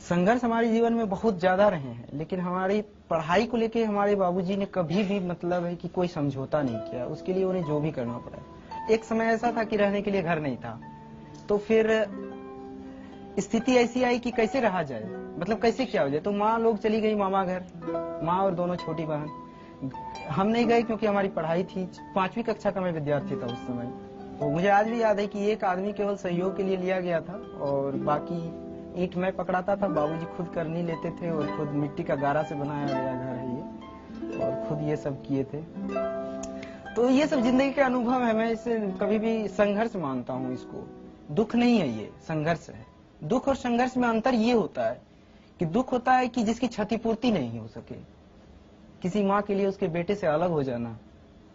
संघर्ष हमारे जीवन में बहुत ज्यादा रहे हैं, लेकिन हमारी पढ़ाई को लेके हमारे बाबूजी ने कभी भी मतलब है कि कोई समझौता नहीं किया। उसके लिए उन्हें जो भी करना पड़ा। एक समय ऐसा था कि रहने के लिए घर नहीं था, तो फिर स्थिति ऐसी आई कि कैसे रहा जाए, मतलब कैसे क्या हो जाए। तो माँ लोग चली गई मामा घर, माँ और दोनों छोटी बहन। हम नहीं गए क्योंकि हमारी पढ़ाई थी। 5वीं कक्षा का मैं विद्यार्थी था उस समय। तो मुझे आज भी याद है कि एक आदमी केवल सहयोग के लिए लिया गया था और बाकी ईंट मैं पकड़ाता था, बाबूजी खुद कर नहीं लेते थे और खुद मिट्टी का गारा से बनाया गया घर है ये, और खुद ये सब किए थे। तो ये सब जिंदगी के अनुभव है। मैं इसे कभी भी संघर्ष मानता हूँ इसको, दुख नहीं है, ये संघर्ष है। दुख और संघर्ष में अंतर ये होता है कि दुख होता है कि जिसकी क्षतिपूर्ति नहीं हो सके, किसी माँ के लिए उसके बेटे से अलग हो जाना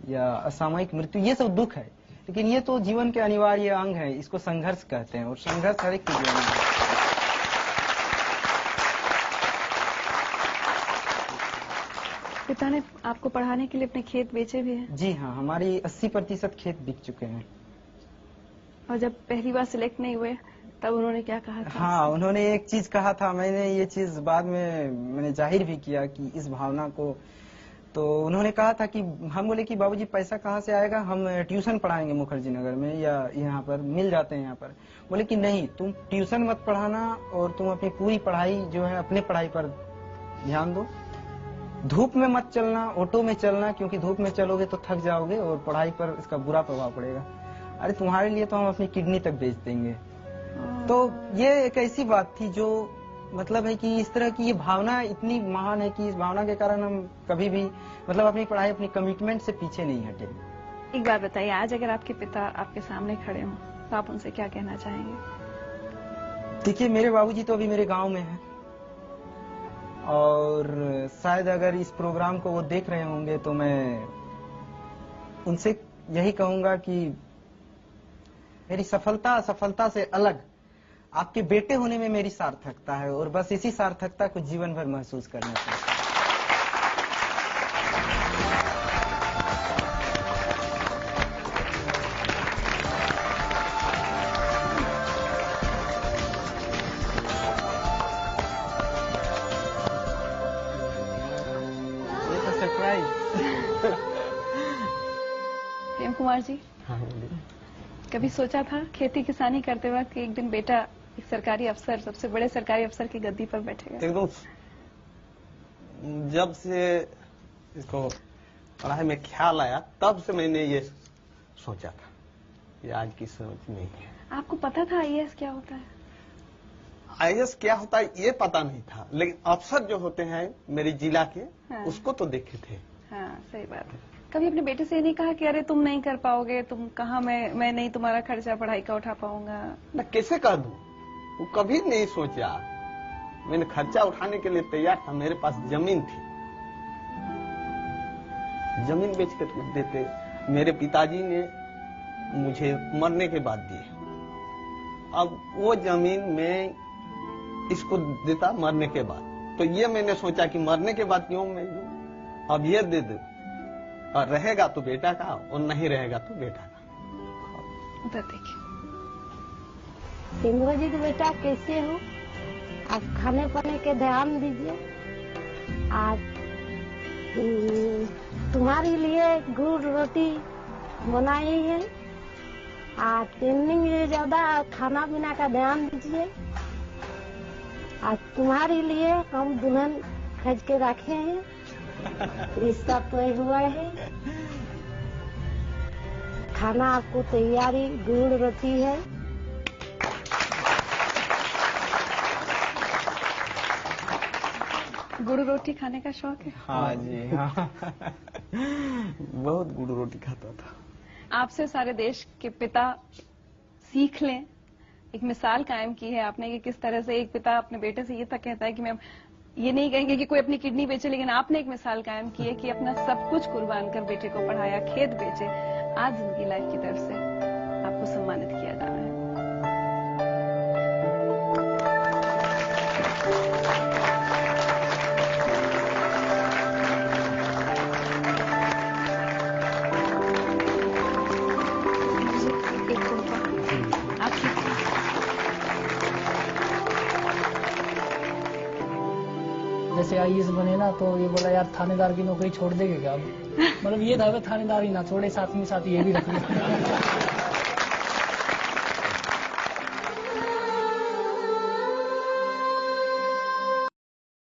या असामयिक मृत्यु, ये सब दुख है। लेकिन ये तो जीवन के अनिवार्य अंग है, इसको संघर्ष कहते हैं और संघर्ष हर एक के जीवन में। पिता ने आपको पढ़ाने के लिए अपने खेत बेचे भी हैं? जी हाँ, हमारी 80% खेत बिक चुके हैं। और जब पहली बार सिलेक्ट नहीं हुए तब उन्होंने क्या कहा था? हाँ, उन्होंने एक चीज कहा था, मैंने ये चीज बाद में मैंने जाहिर भी किया कि इस भावना को। तो उन्होंने कहा था कि हम बोले कि बाबूजी पैसा कहाँ से आएगा, हम ट्यूशन पढ़ाएंगे मुखर्जी नगर में या यहाँ पर मिल जाते हैं यहाँ पर। बोले कि नहीं, तुम ट्यूशन मत पढ़ाना और तुम अपनी पूरी पढ़ाई जो है अपने पढ़ाई पर ध्यान दो। धूप में मत चलना, ऑटो में चलना, क्योंकि धूप में चलोगे तो थक जाओगे और पढ़ाई पर इसका बुरा प्रभाव पड़ेगा। अरे तुम्हारे लिए तो हम अपनी किडनी तक बेच देंगे। तो ये एक ऐसी बात थी जो मतलब है कि इस तरह की ये भावना इतनी महान है कि इस भावना के कारण हम कभी भी मतलब अपनी पढ़ाई, अपनी कमिटमेंट से पीछे नहीं हटे। एक बात बताइए, आज अगर आपके पिता आपके सामने खड़े हों तो आप उनसे क्या कहना चाहेंगे? देखिए, मेरे बाबूजी तो अभी मेरे गांव में हैं और शायद अगर इस प्रोग्राम को वो देख रहे होंगे तो मैं उनसे यही कहूंगा कि मेरी सफलता से अलग आपके बेटे होने में मेरी सार्थकता है और बस इसी सार्थकता को जीवन भर महसूस करना चाहिए। प्रेम कुमार जी, हाँ, कभी सोचा था खेती किसानी करते वक्त एक दिन बेटा एक सरकारी अफसर, सबसे बड़े सरकारी अफसर की गद्दी पर बैठेगा? एकदम। जब से इसको पढ़ाई में ख्याल आया तब से मैंने ये सोचा था, ये आज की सोच नहीं है। आपको पता था आईएएस क्या होता है? आईएएस क्या होता है ये पता नहीं था, लेकिन अफसर जो होते हैं मेरे जिला के, हाँ। उसको तो देखे थे। हाँ, सही बात है। कभी अपने बेटे से ये नहीं कहा कि अरे तुम नहीं कर पाओगे, तुम कहाँ, मैं नहीं तुम्हारा खर्चा पढ़ाई का उठा पाऊंगा? मैं कैसे कर दूं, वो कभी नहीं सोचा। मैंने खर्चा उठाने के लिए तैयार था, मेरे पास जमीन थी, जमीन बेच कर देते। मेरे पिताजी ने मुझे मरने के बाद दिए। अब वो जमीन में इसको देता मरने के बाद, तो ये मैंने सोचा कि मरने के बाद क्यों मैं दूं, अब ये दे दे, और रहेगा तो बेटा का और नहीं रहेगा तो बेटा का। उधर देखिए। सिंधु जी के बेटा कैसे हो? आप खाने पाने के ध्यान दीजिए। आज तुम्हारे लिए गुड़ रोटी बनाई है। आज ट्रेनिंग में ज्यादा खाना पीना का ध्यान दीजिए। आज तुम्हारे लिए हम दुल्हन खज के रखे हैं, रिश्ता तय हुआ है। खाना आपको तैयारी गुड़ रोटी है। गुड़ रोटी खाने का शौक है? हाँ जी, हाँ। बहुत गुड़ रोटी खाता था। आपसे सारे देश के पिता सीख लें, एक मिसाल कायम की है आपने कि किस तरह से एक पिता अपने बेटे से ये तक कहता है कि मैं ये नहीं कहेंगे कि कोई अपनी किडनी बेचे, लेकिन आपने एक मिसाल कायम की है कि अपना सब कुछ कुर्बान कर बेटे को पढ़ाया, खेत बेचे। आज जिंदगी लाइफ की तरफ से आपको सम्मानित किया जा रहा है। जैसे आईएएस बने ना तो ये बोला यार थानेदार की नौकरी छोड़ देंगे क्या? मतलब ये था थानेदार ही ना छोड़े, साथ में साथ ये भी रख लिया।